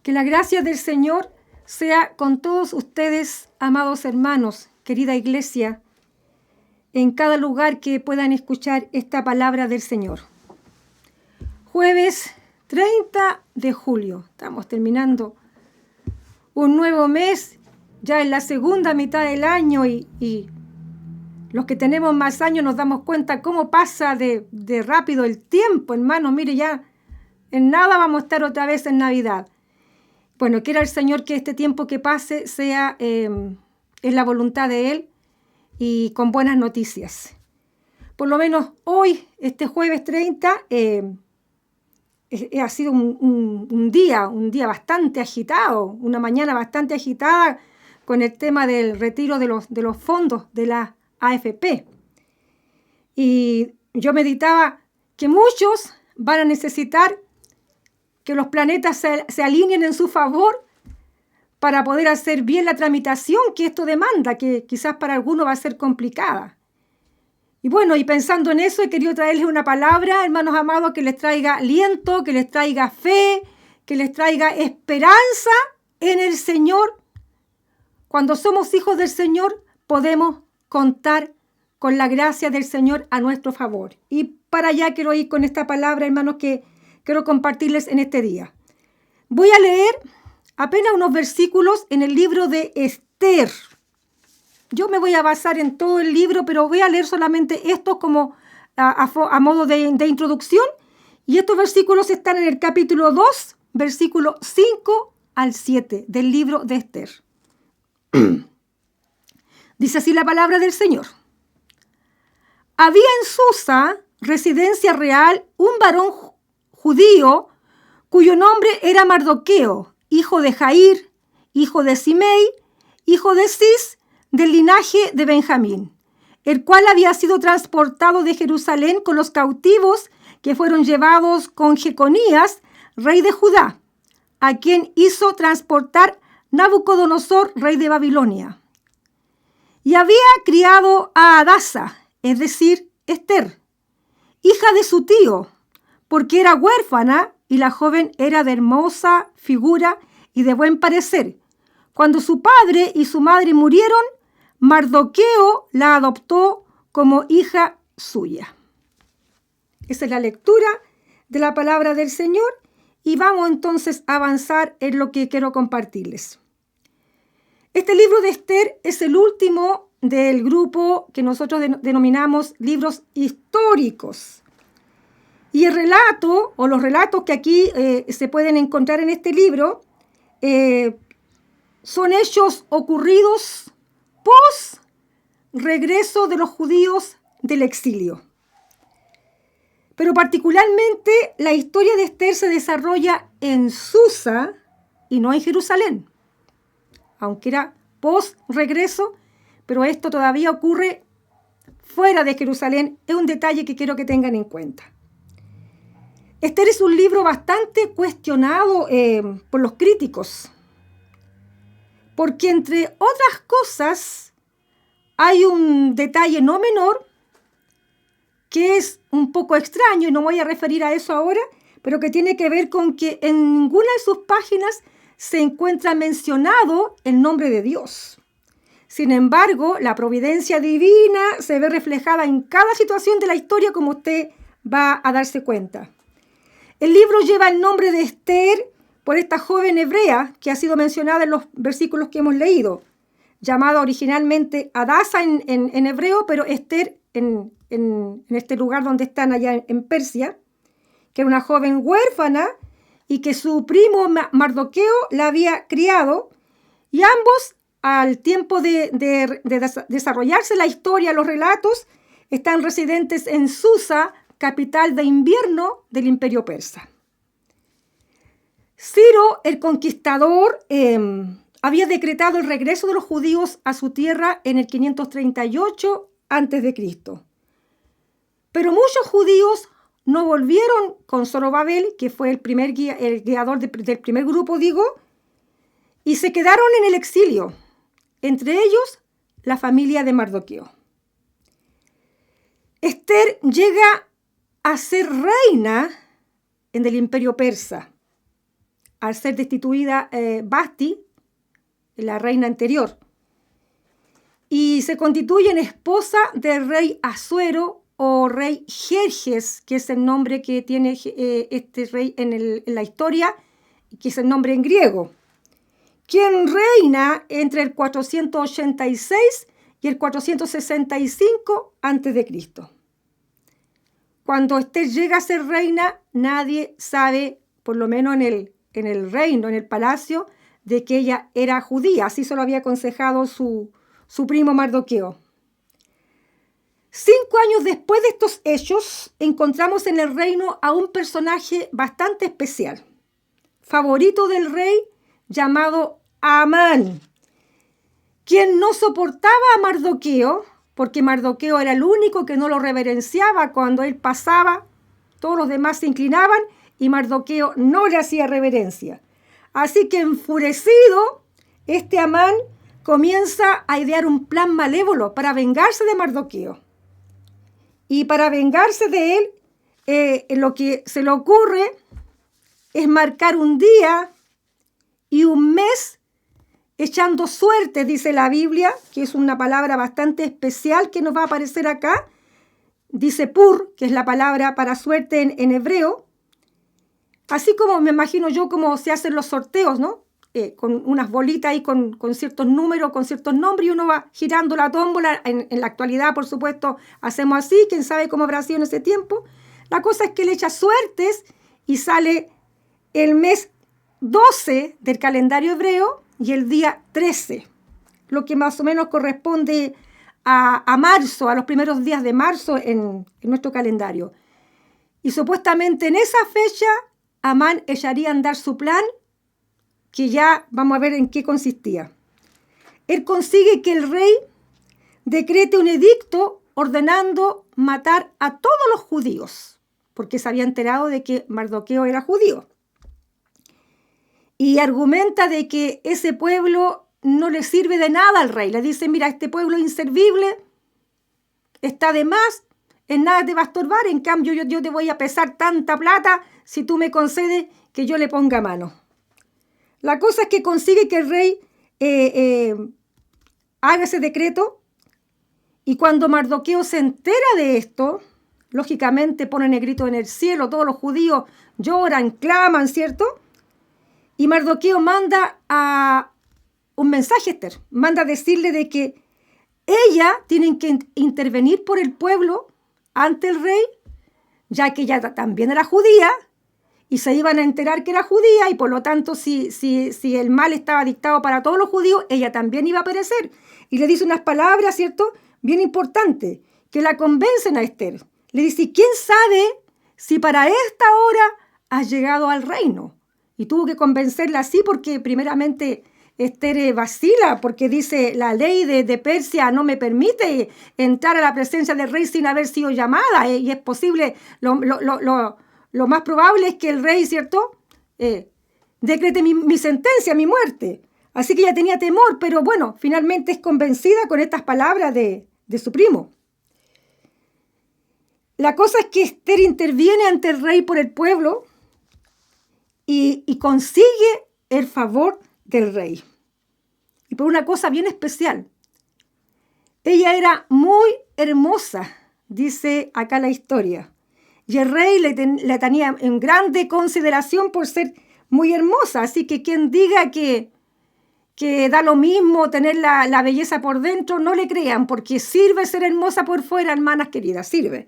Que la gracia del Señor sea con todos ustedes, amados hermanos, querida iglesia, en cada lugar que puedan escuchar esta palabra del Señor. Jueves 30 de julio. Estamos terminando un nuevo mes, ya en la segunda mitad del año y los que tenemos más años nos damos cuenta cómo pasa de rápido el tiempo, hermanos. Mire, ya en nada vamos a estar otra vez en Navidad. Bueno, quiera el Señor que este tiempo que pase sea en la voluntad de Él y con buenas noticias. Por lo menos hoy, este jueves 30, ha sido un día bastante agitado, una mañana bastante agitada con el tema del retiro de los fondos de la AFP. Y yo meditaba que muchos van a necesitar que los planetas se alineen en su favor para poder hacer bien la tramitación que esto demanda, que quizás para algunos va a ser complicada. Y bueno, y pensando en eso, he querido traerles una palabra, hermanos amados, que les traiga aliento, que les traiga fe, que les traiga esperanza en el Señor. Cuando somos hijos del Señor, podemos contar con la gracia del Señor a nuestro favor. Y para allá quiero ir con esta palabra, hermanos, que quiero compartirles en este día. Voy a leer apenas unos versículos en el libro de Esther. Yo me voy a basar en todo el libro, pero voy a leer solamente estos como a modo de introducción. Y estos versículos están en el capítulo 2, versículo 5 al 7 del libro de Esther. Dice así la palabra del Señor. Había en Susa, residencia real, un varón judío cuyo nombre era Mardoqueo, hijo de Jair, hijo de Simei, hijo de Cis, del linaje de Benjamín, el cual había sido transportado de Jerusalén con los cautivos que fueron llevados con Jeconías, rey de Judá, a quien hizo transportar Nabucodonosor, rey de Babilonia. Y había criado a Hadasa, es decir, Esther, hija de su tío, porque era huérfana y la joven era de hermosa figura y de buen parecer. Cuando su padre y su madre murieron, Mardoqueo la adoptó como hija suya. Esa es la lectura de la palabra del Señor y vamos entonces a avanzar en lo que quiero compartirles. Este libro de Esther es el último del grupo que nosotros denominamos libros históricos. Y el relato, o los relatos que aquí se pueden encontrar en este libro, son hechos ocurridos post regreso de los judíos del exilio. Pero particularmente la historia de Esther se desarrolla en Susa y no en Jerusalén. Aunque era post regreso, pero esto todavía ocurre fuera de Jerusalén. Es un detalle que quiero que tengan en cuenta. Esther es un libro bastante cuestionado por los críticos, porque entre otras cosas hay un detalle no menor que es un poco extraño, y no voy a referir a eso ahora, pero que tiene que ver con que en ninguna de sus páginas se encuentra mencionado el nombre de Dios. Sin embargo, la providencia divina se ve reflejada en cada situación de la historia, como usted va a darse cuenta. El libro lleva el nombre de Esther por esta joven hebrea que ha sido mencionada en los versículos que hemos leído, llamada originalmente Hadasa en hebreo, pero Esther en este lugar donde están allá en Persia, que era una joven huérfana y que su primo Mardoqueo la había criado, y ambos, al tiempo de desarrollarse la historia, los relatos, están residentes en Susa, capital de invierno del Imperio Persa. Ciro, el conquistador, había decretado el regreso de los judíos a su tierra en el 538 a.C. Pero muchos judíos no volvieron con Zorobabel, que fue el guiador del primer grupo, y se quedaron en el exilio, entre ellos la familia de Mardoqueo. Esther llega a ser reina en el imperio persa, al ser destituida Vasti, la reina anterior. Y se constituye en esposa del rey Asuero o rey Jerjes, que es el nombre que tiene este rey en la historia, que es el nombre en griego, quien reina entre el 486 y el 465 a.C. Cuando Esther llega a ser reina, nadie sabe, por lo menos en el reino, en el palacio, de que ella era judía. Así se lo había aconsejado su primo Mardoqueo. 5 años después de estos hechos, encontramos en el reino a un personaje bastante especial, favorito del rey, llamado Amán, quien no soportaba a Mardoqueo, porque Mardoqueo era el único que no lo reverenciaba. Cuando él pasaba, todos los demás se inclinaban y Mardoqueo no le hacía reverencia. Así que enfurecido, este Amán comienza a idear un plan malévolo para vengarse de Mardoqueo. Y para vengarse de él, lo que se le ocurre es marcar un día y un mes echando suerte, dice la Biblia, que es una palabra bastante especial que nos va a aparecer acá. Dice pur, que es la palabra para suerte en hebreo. Así como me imagino yo cómo se hacen los sorteos, ¿no? Con unas bolitas ahí con ciertos números, con ciertos nombres, y uno va girando la tómbola. En la actualidad, por supuesto, hacemos así. ¿Quién sabe cómo habrá sido en ese tiempo? La cosa es que le echa suertes y sale el mes 12 del calendario hebreo y el día 13, lo que más o menos corresponde a marzo, a los primeros días de marzo en nuestro calendario. Y supuestamente en esa fecha Amán echaría a andar su plan, que ya vamos a ver en qué consistía. Él consigue que el rey decrete un edicto ordenando matar a todos los judíos, porque se había enterado de que Mardoqueo era judío. Y argumenta de que ese pueblo no le sirve de nada al rey. Le dice, mira, este pueblo es inservible, está de más, en nada te va a estorbar, en cambio yo te voy a pesar tanta plata si tú me concedes que yo le ponga mano. La cosa es que consigue que el rey haga ese decreto, y cuando Mardoqueo se entera de esto, lógicamente ponen el grito en el cielo, todos los judíos lloran, claman, ¿cierto? Y Mardoqueo manda un mensaje a Esther, manda a decirle de que ella tiene que intervenir por el pueblo ante el rey, ya que ella también era judía, y se iban a enterar que era judía, y por lo tanto, si el mal estaba dictado para todos los judíos, ella también iba a perecer. Y le dice unas palabras, ¿cierto?, bien importantes, que la convencen a Esther. Le dice, ¿quién sabe si para esta hora has llegado al reino? Y tuvo que convencerla así porque primeramente Esther vacila, porque dice, la ley de Persia no me permite entrar a la presencia del rey sin haber sido llamada, y es posible, lo más probable es que el rey, ¿cierto?, decrete mi sentencia, mi muerte. Así que ella tenía temor, pero bueno, finalmente es convencida con estas palabras de su primo. La cosa es que Esther interviene ante el rey por el pueblo y consigue el favor del rey. Y por una cosa bien especial. Ella era muy hermosa, dice acá la historia. Y el rey le tenía en grande consideración por ser muy hermosa. Así que quien diga que da lo mismo tener la belleza por dentro, no le crean, porque sirve ser hermosa por fuera, hermanas queridas, sirve.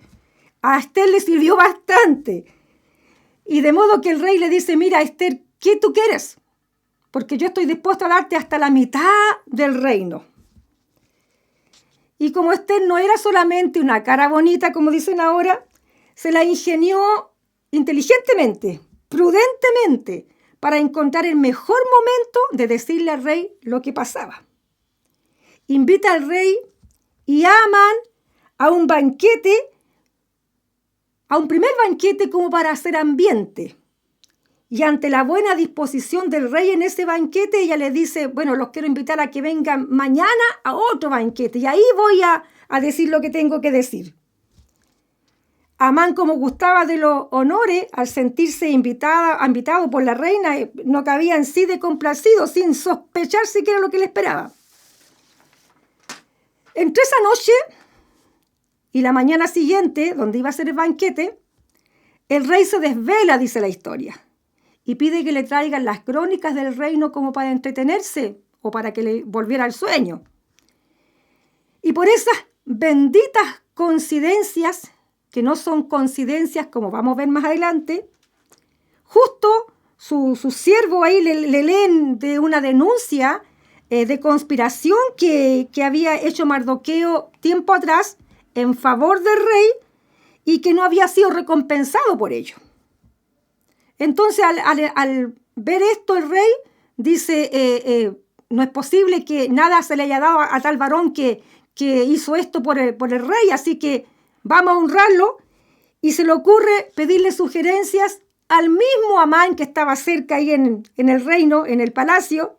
A Esther le sirvió bastante. Y de modo que el rey le dice, mira, Esther, ¿qué tú quieres? Porque yo estoy dispuesto a darte hasta la mitad del reino. Y como Esther no era solamente una cara bonita, como dicen ahora, se la ingenió inteligentemente, prudentemente, para encontrar el mejor momento de decirle al rey lo que pasaba. Invita al rey y a Amán a un banquete, a un primer banquete como para hacer ambiente. Y ante la buena disposición del rey en ese banquete, ella le dice, bueno, los quiero invitar a que vengan mañana a otro banquete, y ahí voy a decir lo que tengo que decir. Amán, como gustaba de los honores, al sentirse invitado por la reina, no cabía en sí de complacido, sin sospechar siquiera lo que le esperaba. Entre esa noche y la mañana siguiente, donde iba a ser el banquete, el rey se desvela, dice la historia, y pide que le traigan las crónicas del reino como para entretenerse o para que le volviera el sueño. Y por esas benditas coincidencias, que no son coincidencias como vamos a ver más adelante, justo sus siervos ahí le leen de una denuncia de conspiración que había hecho Mardoqueo tiempo atrás en favor del rey y que no había sido recompensado por ello. Entonces, al ver esto, el rey dice, no es posible que nada se le haya dado a tal varón que hizo esto por el rey, así que vamos a honrarlo. Y se le ocurre pedirle sugerencias al mismo Amán que estaba cerca ahí en el reino, en el palacio,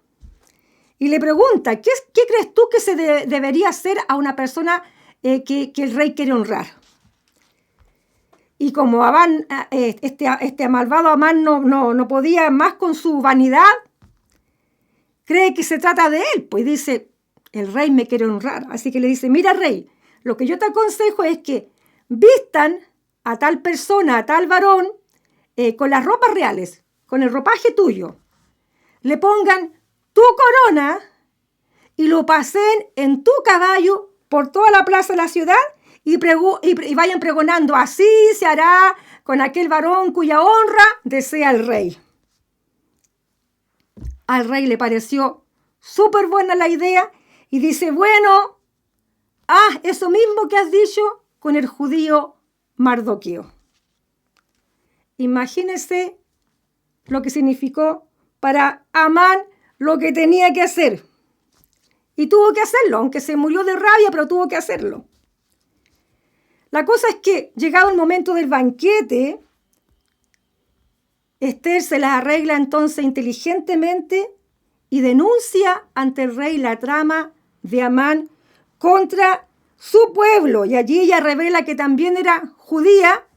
y le pregunta, ¿qué crees tú que se debería hacer a una persona que el rey quiere honrar? Y como Amán, este malvado Amán no podía más con su vanidad, cree que se trata de él, pues dice, el rey me quiere honrar. Así que le dice, mira rey, lo que yo te aconsejo es que vistan a tal persona, a tal varón, con las ropas reales, con el ropaje tuyo. Le pongan tu corona y lo pasen en tu caballo por toda la plaza de la ciudad y vayan pregonando, así se hará con aquel varón cuya honra desea el rey. Al rey le pareció súper buena la idea y dice, bueno, haz eso mismo que has dicho con el judío Mardoqueo. Imagínense lo que significó para Amán lo que tenía que hacer. Y tuvo que hacerlo, aunque se murió de rabia, pero tuvo que hacerlo. La cosa es que, llegado el momento del banquete, Ester se las arregla entonces inteligentemente y denuncia ante el rey la trama de Amán contra su pueblo. Y allí ella revela que también era judía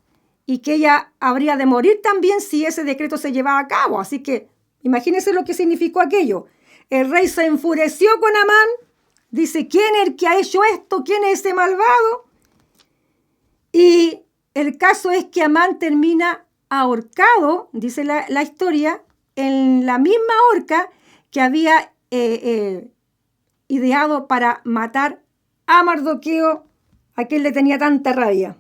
y que ella habría de morir también si ese decreto se llevaba a cabo. Así que imagínense lo que significó aquello. El rey se enfureció con Amán. Dice, ¿quién es el que ha hecho esto? ¿Quién es ese malvado? Y el caso es que Amán termina ahorcado, dice la historia, en la misma horca que había ideado para matar a Mardoqueo, a quien le tenía tanta rabia.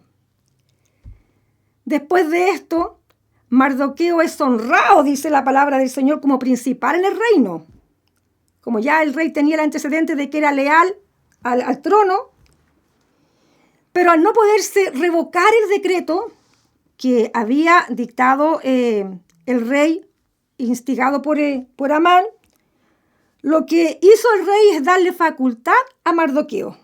Después de esto, Mardoqueo es honrado, dice la palabra del Señor, como principal en el reino. Como ya el rey tenía el antecedente de que era leal al trono, pero al no poderse revocar el decreto que había dictado el rey, instigado por Amán, lo que hizo el rey es darle facultad a Mardoqueo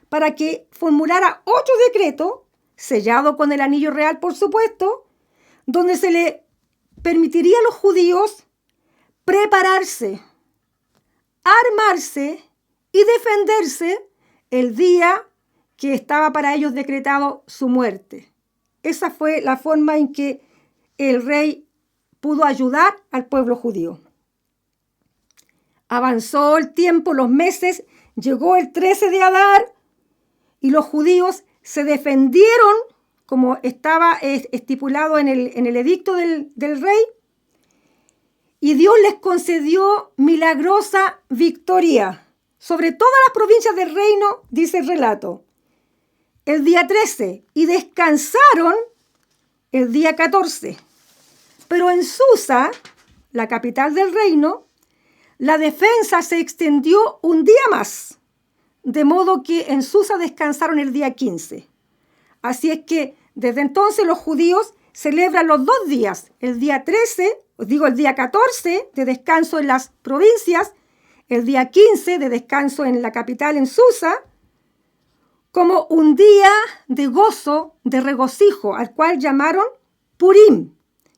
para que formulara otro decreto, sellado con el anillo real, por supuesto, donde se le permitiría a los judíos prepararse, armarse y defenderse el día que estaba para ellos decretado su muerte. Esa fue la forma en que el rey pudo ayudar al pueblo judío. Avanzó el tiempo, los meses, llegó el 13 de Adar y los judíos se defendieron como estaba estipulado en el edicto del rey, y Dios les concedió milagrosa victoria sobre todas las provincias del reino, dice el relato, el día 13, y descansaron el día 14. Pero en Susa, la capital del reino, la defensa se extendió un día más, de modo que en Susa descansaron el día 15. Así es que desde entonces los judíos celebran los 2 días, el día 13, el día 14 de descanso en las provincias, el día 15 de descanso en la capital, en Susa, como un día de gozo, de regocijo, al cual llamaron Purim,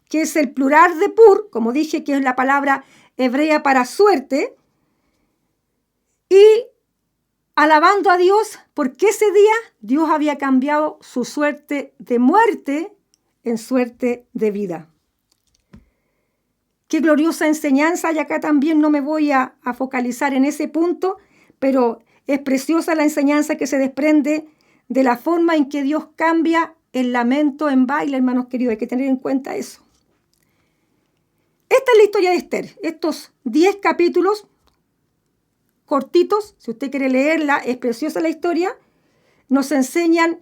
que es el plural de Pur, como dije, que es la palabra hebrea para suerte, y alabando a Dios porque ese día Dios había cambiado su suerte de muerte en suerte de vida. Qué gloriosa enseñanza, y acá también no me voy a focalizar en ese punto, pero es preciosa la enseñanza que se desprende de la forma en que Dios cambia el lamento en baile, hermanos queridos. Hay que tener en cuenta eso. Esta es la historia de Esther. Estos 10 capítulos cortitos, si usted quiere leerla, es preciosa la historia, nos enseñan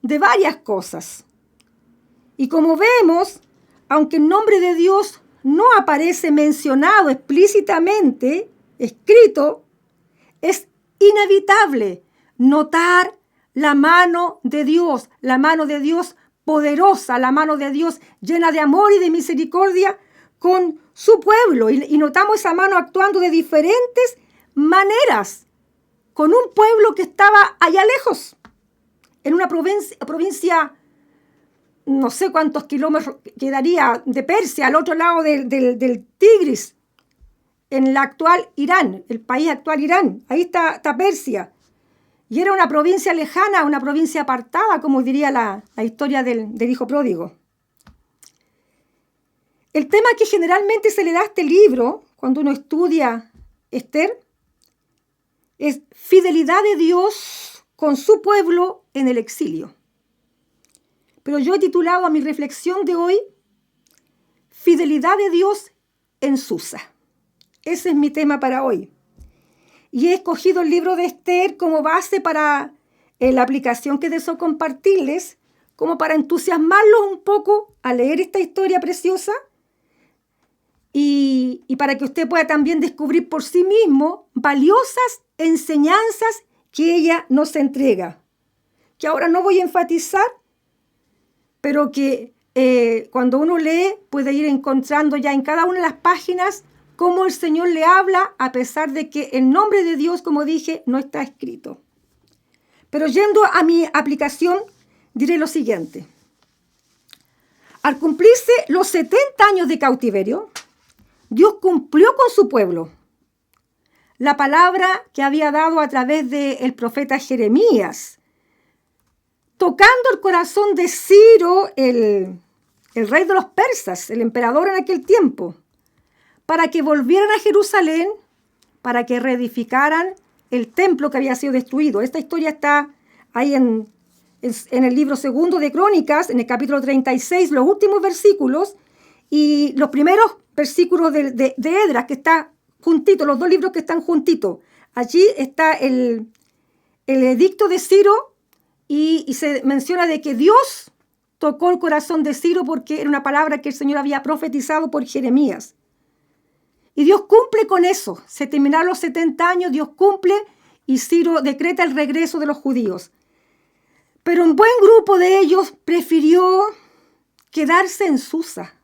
de varias cosas. Y como vemos, aunque el nombre de Dios no aparece mencionado explícitamente, escrito, es inevitable notar la mano de Dios poderosa, la mano de Dios llena de amor y de misericordia con su pueblo. Y notamos esa mano actuando de diferentes maneras con un pueblo que estaba allá lejos, en una provincia no sé cuántos kilómetros quedaría de Persia, al otro lado del Tigris, en el actual Irán, el país actual Irán. Ahí está Persia. Y era una provincia lejana, una provincia apartada, como diría la historia del hijo pródigo. El tema que generalmente se le da a este libro, cuando uno estudia Esther, es fidelidad de Dios con su pueblo en el exilio. Pero yo he titulado a mi reflexión de hoy, Fidelidad de Dios en Susa. Ese es mi tema para hoy. Y he escogido el libro de Esther como base para la aplicación que deseo compartirles, como para entusiasmarlos un poco a leer esta historia preciosa y para que usted pueda también descubrir por sí mismo valiosas enseñanzas que ella nos entrega, que ahora no voy a enfatizar, pero que cuando uno lee puede ir encontrando ya en cada una de las páginas cómo el Señor le habla, a pesar de que el nombre de Dios, como dije, no está escrito. Pero yendo a mi aplicación, diré lo siguiente. Al cumplirse los 70 años de cautiverio, Dios cumplió con su pueblo la palabra que había dado a través del profeta Jeremías, tocando el corazón de Ciro, el rey de los persas, el emperador en aquel tiempo, para que volvieran a Jerusalén, para que reedificaran el templo que había sido destruido. Esta historia está ahí en el libro segundo de Crónicas, en el capítulo 36, los últimos versículos, y los primeros versículos de Esdras, que está juntito, los dos libros que están juntitos. Allí está el edicto de Ciro, y se menciona de que Dios tocó el corazón de Ciro porque era una palabra que el Señor había profetizado por Jeremías. Y Dios cumple con eso. Se terminaron los 70 años, Dios cumple y Ciro decreta el regreso de los judíos. Pero un buen grupo de ellos prefirió quedarse en Susa,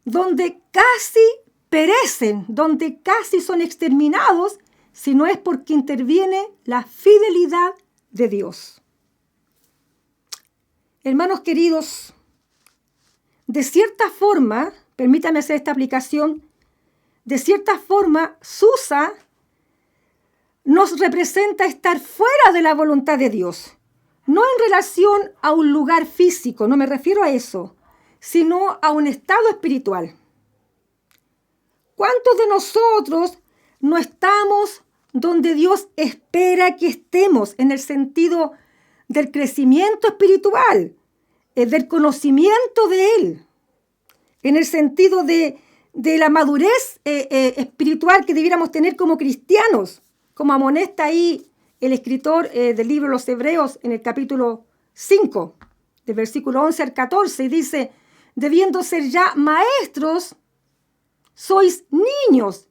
donde casi perecen, donde casi son exterminados, si no es porque interviene la fidelidad de Dios. Hermanos queridos, de cierta forma, permítame hacer esta aplicación, de cierta forma, Susa nos representa estar fuera de la voluntad de Dios. No en relación a un lugar físico, no me refiero a eso, sino a un estado espiritual. ¿Cuántos de nosotros no estamos donde Dios espera que estemos, en el sentido del crecimiento espiritual, del conocimiento de Él, en el sentido de la madurez espiritual que debiéramos tener como cristianos, como amonesta ahí el escritor del libro de los Hebreos en el capítulo 5, del versículo 11 al 14, y dice, debiendo ser ya maestros, sois niños,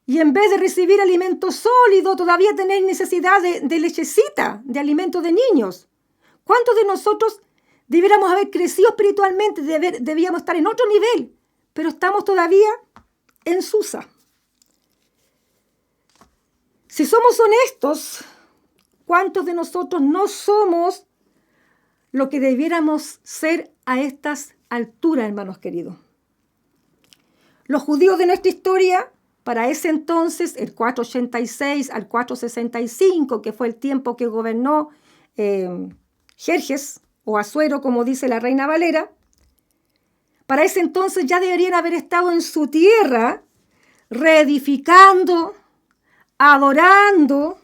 y en vez de recibir alimento sólido, todavía tenéis necesidad de lechecita, de alimento de niños. ¿Cuántos de nosotros debiéramos haber crecido espiritualmente, debíamos estar en otro nivel, pero estamos todavía en Susa? Si somos honestos, ¿cuántos de nosotros no somos lo que debiéramos ser a estas alturas, hermanos queridos? Los judíos de nuestra historia para ese entonces, el 486 al 465, que fue el tiempo que gobernó Jerjes, o Asuero, como dice la Reina Valera, para ese entonces ya deberían haber estado en su tierra, reedificando, adorando,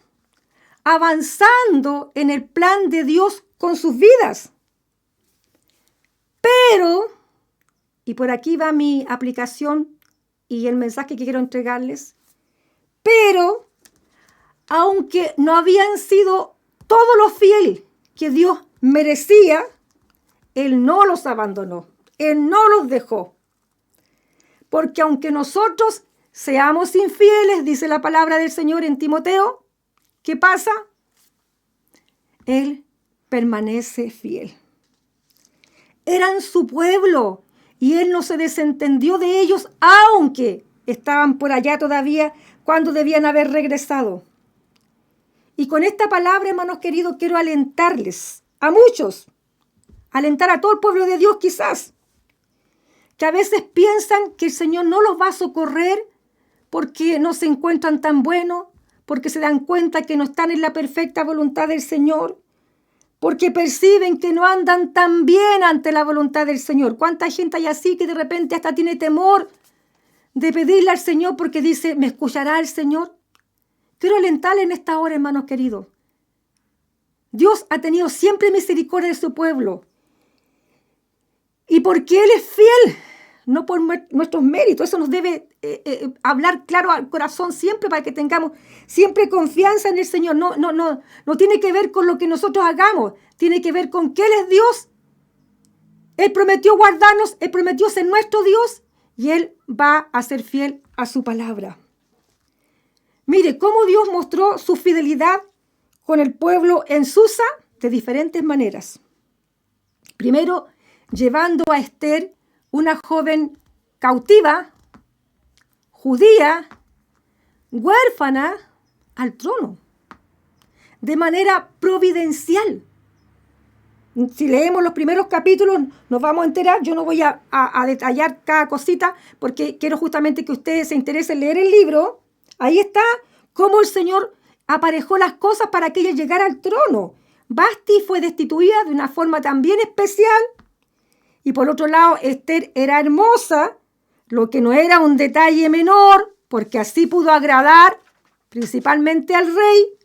avanzando en el plan de Dios con sus vidas. Pero, y por aquí va mi aplicación y el mensaje que quiero entregarles, pero, aunque no habían sido todos los fieles que Dios merecía, Él no los abandonó, Él no los dejó. Porque aunque nosotros seamos infieles, dice la palabra del Señor en Timoteo, ¿qué pasa? Él permanece fiel. Eran su pueblo y Él no se desentendió de ellos, aunque estaban por allá todavía cuando debían haber regresado. Y con esta palabra, hermanos queridos, quiero alentarles a muchos, alentar a todo el pueblo de Dios quizás, que a veces piensan que el Señor no los va a socorrer porque no se encuentran tan buenos, porque se dan cuenta que no están en la perfecta voluntad del Señor, porque perciben que no andan tan bien ante la voluntad del Señor. ¿Cuánta gente hay así que de repente hasta tiene temor de pedirle al Señor porque dice, ¿me escuchará el Señor? Quiero alentarle en esta hora, hermanos queridos. Dios ha tenido siempre misericordia de su pueblo. Y porque Él es fiel, no por nuestros méritos. Eso nos debe hablar claro al corazón siempre para que tengamos siempre confianza en el Señor. No tiene que ver con lo que nosotros hagamos. Tiene que ver con que Él es Dios. Él prometió guardarnos, Él prometió ser nuestro Dios y Él va a ser fiel a su palabra. Mire cómo Dios mostró su fidelidad con el pueblo en Susa de diferentes maneras. Primero, llevando a Esther, una joven cautiva, judía, huérfana, al trono, de manera providencial. Si leemos los primeros capítulos, nos vamos a enterar. Yo no voy a detallar cada cosita, porque quiero justamente que ustedes se interesen en leer el libro. Ahí está cómo el Señor aparejó las cosas para que ella llegara al trono. Vasti fue destituida de una forma también especial. Y por otro lado, Esther era hermosa, lo que no era un detalle menor, porque así pudo agradar principalmente al rey.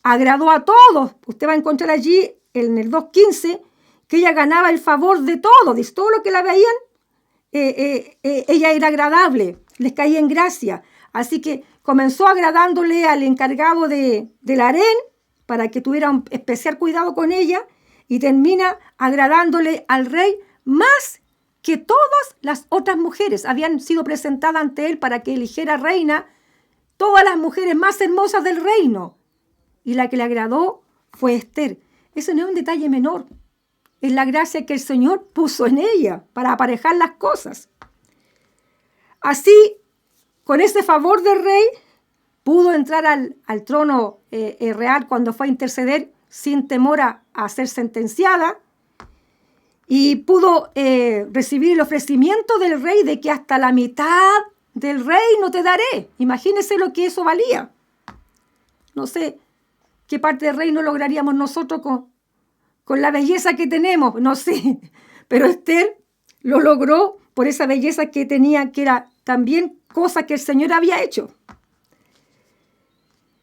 Agradó a todos. Usted va a encontrar allí en el 2.15 que ella ganaba el favor de todos. De todo lo que la veían, ella era agradable, les caía en gracia. Así que comenzó agradándole al encargado del harén para que tuviera un especial cuidado con ella y termina agradándole al rey más que todas las otras mujeres. Habían sido presentadas ante él para que eligiera reina todas las mujeres más hermosas del reino. Y la que le agradó fue Esther. Eso no es un detalle menor. Es la gracia que el Señor puso en ella para aparejar las cosas. Así, con ese favor del rey, pudo entrar al trono real cuando fue a interceder sin temor a ser sentenciada. Y pudo recibir el ofrecimiento del rey de que hasta la mitad del reino te daré. Imagínense lo que eso valía. No sé qué parte del reino lograríamos nosotros con la belleza que tenemos, no sé. Pero Esther lo logró por esa belleza que tenía, que era también cosa que el Señor había hecho.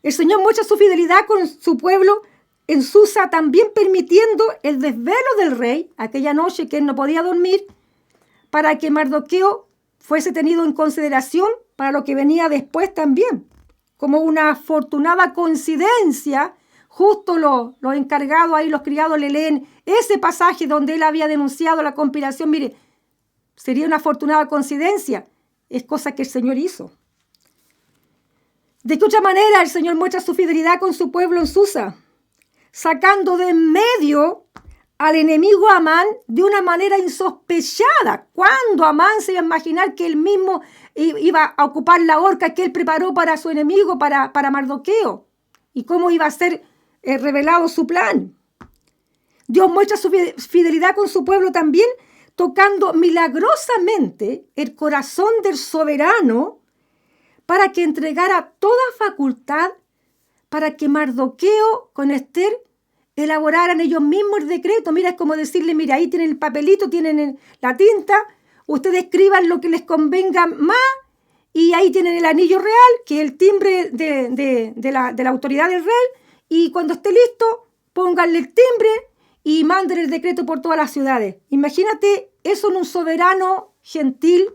El Señor muestra su fidelidad con su pueblo en Susa, también permitiendo el desvelo del rey aquella noche que él no podía dormir, para que Mardoqueo fuese tenido en consideración para lo que venía después también. Como una afortunada coincidencia, justo los encargados ahí, los criados, le leen ese pasaje donde él había denunciado la conspiración. Mire, sería una afortunada coincidencia. Es cosa que el Señor hizo. ¿De qué otra manera el Señor muestra su fidelidad con su pueblo en Susa? Sacando de en medio al enemigo Amán de una manera insospechada. ¿Cuándo Amán se iba a imaginar que él mismo iba a ocupar la horca que él preparó para su enemigo, para Mardoqueo? ¿Y cómo iba a ser revelado su plan? Dios muestra su fidelidad con su pueblo también, tocando milagrosamente el corazón del soberano para que entregara toda facultad para que Mardoqueo con Esther elaboraran ellos mismos el decreto. Mira, es como decirle, mira, ahí tienen el papelito, tienen la tinta, ustedes escriban lo que les convenga más y ahí tienen el anillo real, que es el timbre de la autoridad del rey, y cuando esté listo, pónganle el timbre y manden el decreto por todas las ciudades. Imagínate eso en un soberano gentil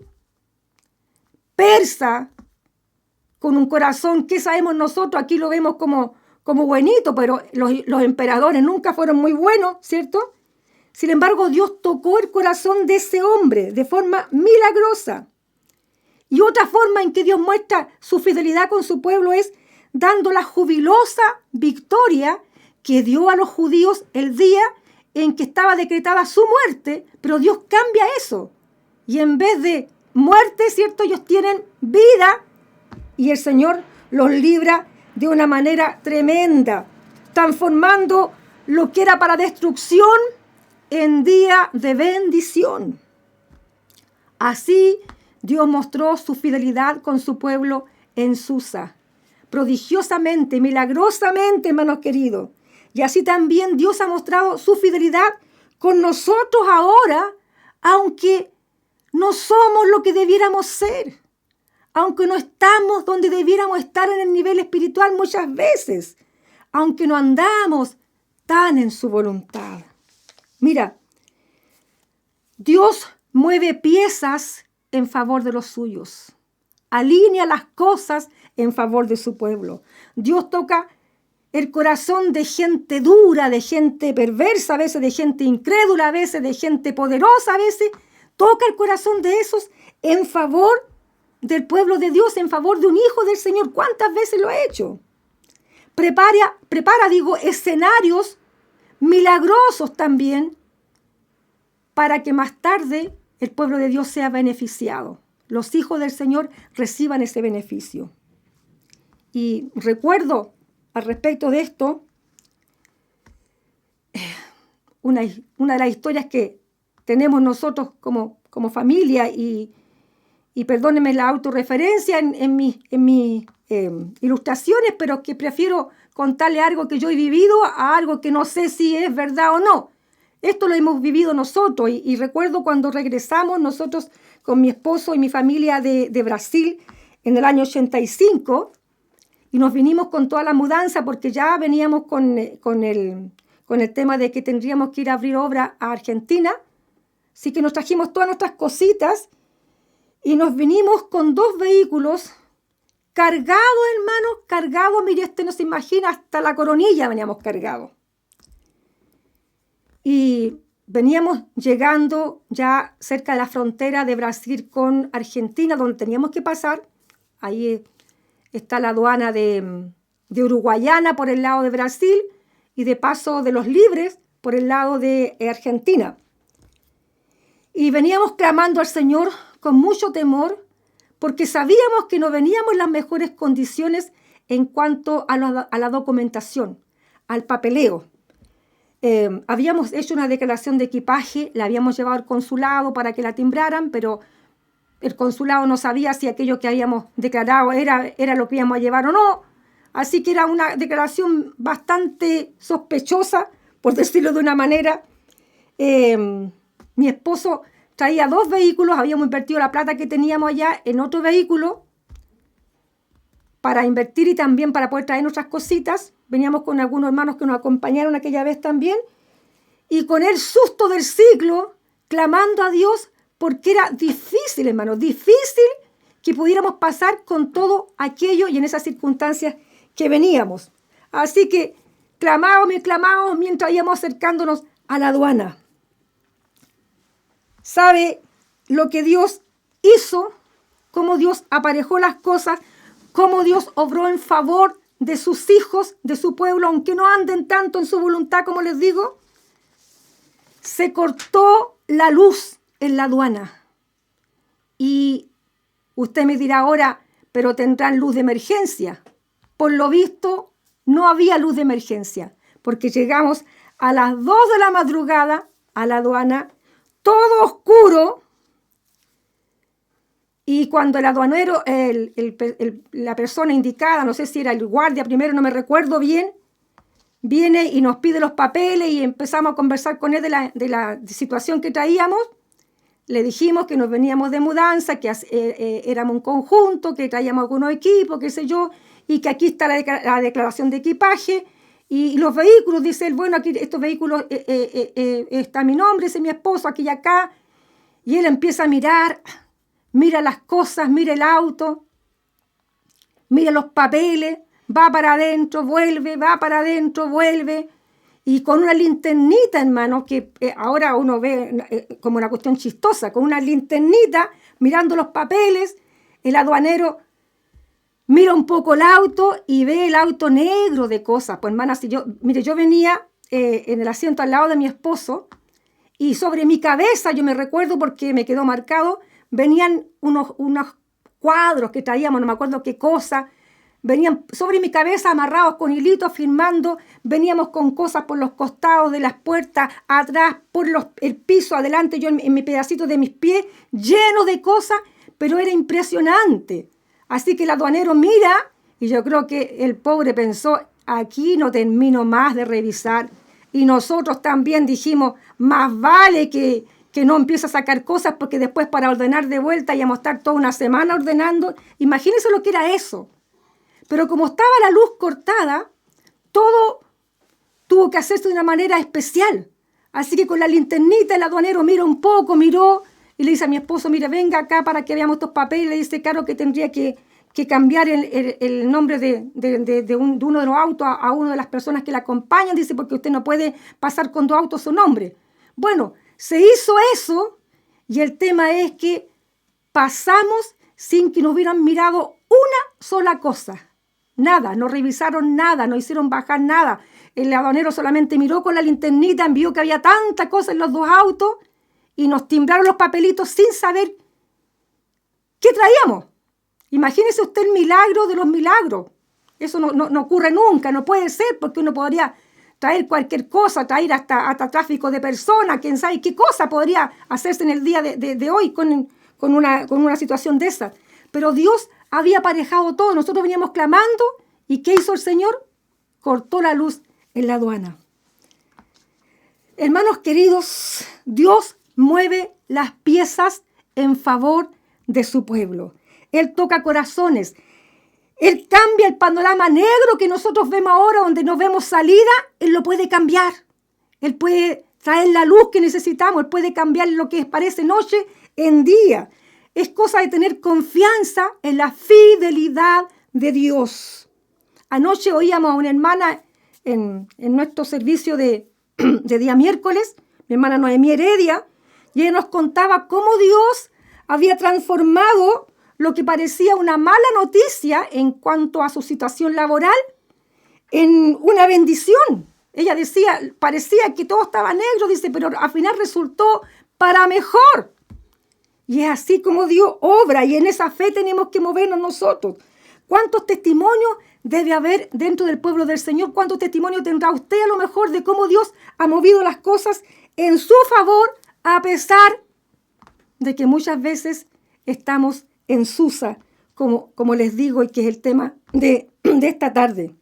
persa, con un corazón que sabemos nosotros, aquí lo vemos como buenito, pero los emperadores nunca fueron muy buenos, ¿cierto? Sin embargo, Dios tocó el corazón de ese hombre de forma milagrosa. Y otra forma en que Dios muestra su fidelidad con su pueblo es dando la jubilosa victoria que dio a los judíos el día en que estaba decretada su muerte, pero Dios cambia eso. Y en vez de muerte, ¿cierto? Ellos tienen vida y el Señor los libra de una manera tremenda, transformando lo que era para destrucción en día de bendición. Así Dios mostró su fidelidad con su pueblo en Susa, prodigiosamente, milagrosamente, hermanos queridos. Y así también Dios ha mostrado su fidelidad con nosotros ahora, aunque no somos lo que debiéramos ser, aunque no estamos donde debiéramos estar en el nivel espiritual muchas veces, aunque no andamos tan en su voluntad. Mira, Dios mueve piezas en favor de los suyos, alinea las cosas en favor de su pueblo. Dios toca el corazón de gente dura, de gente perversa, a veces de gente incrédula, a veces de gente poderosa, a veces toca el corazón de esos en favor del pueblo de Dios, en favor de un hijo del Señor. ¿Cuántas veces lo ha hecho? Prepara, escenarios milagrosos también para que más tarde el pueblo de Dios sea beneficiado. Los hijos del Señor reciban ese beneficio. Y recuerdo al respecto de esto, una de las historias que tenemos nosotros como familia, y perdónenme la autorreferencia en mis ilustraciones, pero que prefiero contarle algo que yo he vivido a algo que no sé si es verdad o no. Esto lo hemos vivido nosotros y recuerdo cuando regresamos nosotros con mi esposo y mi familia de Brasil en el año 85 y nos vinimos con toda la mudanza porque ya veníamos con el tema de que tendríamos que ir a abrir obra a Argentina. Así que nos trajimos todas nuestras cositas y nos vinimos con 2 vehículos cargados, hermanos, cargados. Mire, no se imagina, hasta la coronilla veníamos cargados. Y veníamos llegando ya cerca de la frontera de Brasil con Argentina, donde teníamos que pasar. Ahí está la aduana de Uruguayana por el lado de Brasil y de Paso de los Libres por el lado de Argentina. Y veníamos clamando al Señor con mucho temor porque sabíamos que no veníamos en las mejores condiciones en cuanto a la documentación, al papeleo. Habíamos hecho una declaración de equipaje, la habíamos llevado al consulado para que la timbraran, pero el consulado no sabía si aquello que habíamos declarado era lo que íbamos a llevar o no. Así que era una declaración bastante sospechosa, por decirlo de una manera. Mi esposo traía 2 vehículos, habíamos invertido la plata que teníamos allá en otro vehículo para invertir y también para poder traer nuestras cositas. Veníamos con algunos hermanos que nos acompañaron aquella vez también. Y con el susto del siglo, clamando a Dios, porque era difícil, hermanos, difícil que pudiéramos pasar con todo aquello y en esas circunstancias que veníamos. Así que clamábamos mientras íbamos acercándonos a la aduana. ¿Sabe lo que Dios hizo? Cómo Dios aparejó las cosas, cómo Dios obró en favor de sus hijos, de su pueblo, aunque no anden tanto en su voluntad, como les digo. Se cortó la luz en la aduana. Y usted me dirá ahora, pero tendrán luz de emergencia. Por lo visto, no había luz de emergencia, porque llegamos a las 2 de la madrugada a la aduana, todo oscuro, Y cuando el aduanero, la persona indicada, no sé si era el guardia primero, no me recuerdo bien, viene y nos pide los papeles y empezamos a conversar con él de la situación que traíamos. Le dijimos que nos veníamos de mudanza, que éramos un conjunto, que traíamos algunos equipos, qué sé yo, y que aquí está la declaración de equipaje. Y los vehículos, dice él, bueno, aquí estos vehículos, está mi nombre, ese es mi esposo, aquí y acá. Y él empieza a mirar, mira las cosas, mira el auto, mira los papeles, va para adentro, vuelve, va para adentro, vuelve. Y con una linternita, hermano, que ahora uno ve como una cuestión chistosa, con una linternita, mirando los papeles, el aduanero mira un poco el auto y ve el auto negro de cosas. Pues, hermana, yo venía en el asiento al lado de mi esposo y sobre mi cabeza, yo me recuerdo porque me quedó marcado, venían unos cuadros que traíamos, no me acuerdo qué cosa, venían sobre mi cabeza amarrados con hilitos firmando, veníamos con cosas por los costados de las puertas, atrás, por el piso, adelante, yo en mi pedacito de mis pies, lleno de cosas, pero era impresionante. Así que el aduanero mira, y yo creo que el pobre pensó, aquí no termino más de revisar. Y nosotros también dijimos, más vale que no empiece a sacar cosas, porque después para ordenar de vuelta íbamos a estar toda una semana ordenando. Imagínense lo que era eso. Pero como estaba la luz cortada, todo tuvo que hacerse de una manera especial. Así que con la linternita el aduanero miró un poco, miró y le dice a mi esposo, mire, venga acá para que veamos estos papeles. Le dice, claro que tendría que cambiar el nombre de uno de los autos a una de las personas que la acompañan. Dice, porque usted no puede pasar con 2 autos su nombre. Bueno, se hizo eso y el tema es que pasamos sin que nos hubieran mirado una sola cosa. Nada, no revisaron nada, no hicieron bajar nada. El aduanero solamente miró con la linternita, vio que había tanta cosa en los 2 autos y nos timbraron los papelitos sin saber qué traíamos. Imagínese usted el milagro de los milagros. Eso no ocurre nunca, no puede ser, porque uno podría traer cualquier cosa, traer hasta tráfico de personas, quién sabe qué cosa podría hacerse en el día de hoy con una situación de esa. Pero Dios había aparejado todo. Nosotros veníamos clamando. ¿Y qué hizo el Señor? Cortó la luz en la aduana. Hermanos queridos, Dios mueve las piezas en favor de su pueblo. Él toca corazones. Él cambia el panorama negro que nosotros vemos ahora, donde no vemos salida. Él lo puede cambiar. Él puede traer la luz que necesitamos. Él puede cambiar lo que parece noche en día. Es cosa de tener confianza en la fidelidad de Dios. Anoche oíamos a una hermana en nuestro servicio de día miércoles, mi hermana Noemí Heredia, y ella nos contaba cómo Dios había transformado lo que parecía una mala noticia en cuanto a su situación laboral en una bendición. Ella decía, parecía que todo estaba negro, dice, pero al final resultó para mejor. Y es así como Dios obra, y en esa fe tenemos que movernos nosotros. ¿Cuántos testimonios debe haber dentro del pueblo del Señor? ¿Cuántos testimonios tendrá usted a lo mejor de cómo Dios ha movido las cosas en su favor, a pesar de que muchas veces estamos en Susa, como les digo, y que es el tema de esta tarde?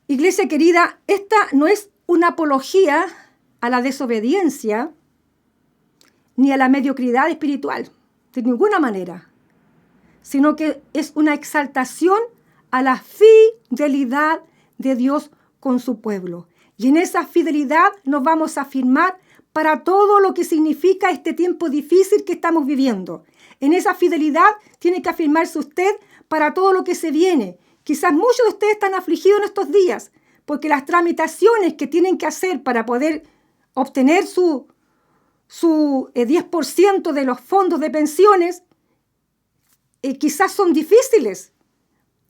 Iglesia querida, esta no es una apología a la desobediencia ni a la mediocridad espiritual, de ninguna manera, sino que es una exaltación a la fidelidad de Dios con su pueblo. Y en esa fidelidad nos vamos a afirmar para todo lo que significa este tiempo difícil que estamos viviendo. En esa fidelidad tiene que afirmarse usted para todo lo que se viene. Quizás muchos de ustedes están afligidos en estos días, porque las tramitaciones que tienen que hacer para poder obtener su 10% de los fondos de pensiones, quizás son difíciles.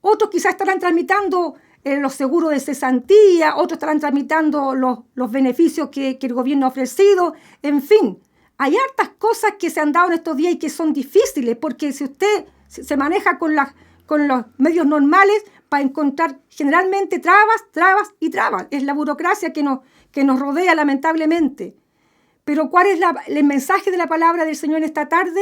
Otros quizás estarán tramitando los seguros de cesantía, otros estarán tramitando los beneficios que el gobierno ha ofrecido. En fin, hay hartas cosas que se han dado en estos días y que son difíciles, porque si usted se maneja con los medios normales, va a encontrar generalmente trabas y trabas. Es la burocracia que nos rodea, lamentablemente. Pero ¿cuál es el mensaje de la palabra del Señor en esta tarde?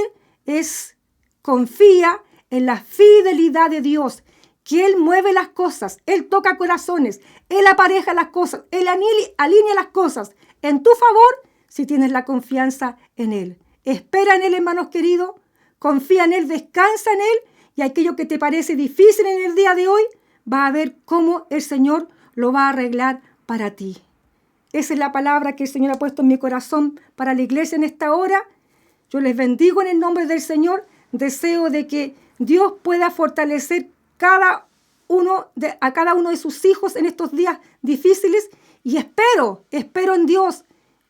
confía en la fidelidad de Dios, que Él mueve las cosas, Él toca corazones, Él apareja las cosas, Él alinea las cosas en tu favor si tienes la confianza en Él. Espera en Él, hermanos queridos, confía en Él, descansa en Él, y aquello que te parece difícil en el día de hoy, va a ver cómo el Señor lo va a arreglar para ti. Esa es la palabra que el Señor ha puesto en mi corazón para la iglesia en esta hora. Yo les bendigo en el nombre del Señor. Deseo de que Dios pueda fortalecer a cada uno de sus hijos en estos días difíciles, y espero en Dios,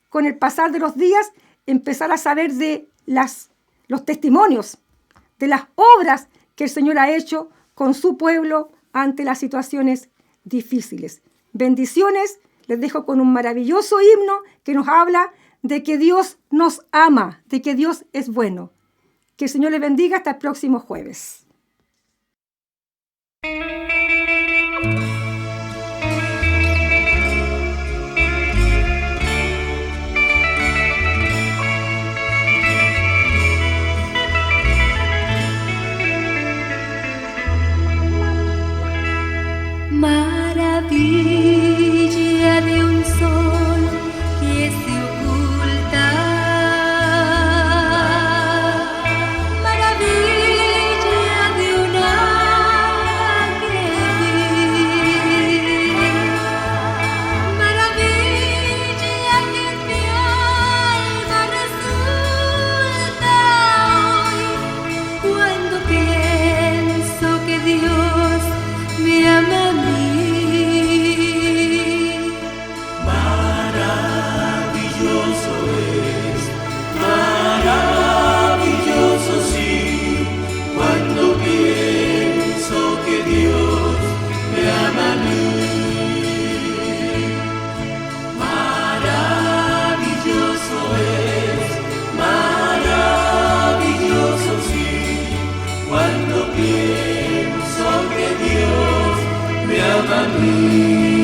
con el pasar de los días, empezar a saber de los testimonios, de las obras que el Señor ha hecho con su pueblo ante las situaciones difíciles. Bendiciones, les dejo con un maravilloso himno que nos habla de que Dios nos ama, de que Dios es bueno. Que el Señor les bendiga hasta el próximo jueves. Maravilla de un sol que se oculta, maravilla de un ángel, maravilla que en mi alma resulta hoy, cuando pienso que Dios me ama a mí. Maravilloso sí, cuando pienso que Dios me ama a mí. Maravilloso sí, cuando pienso que Dios me ama a mí.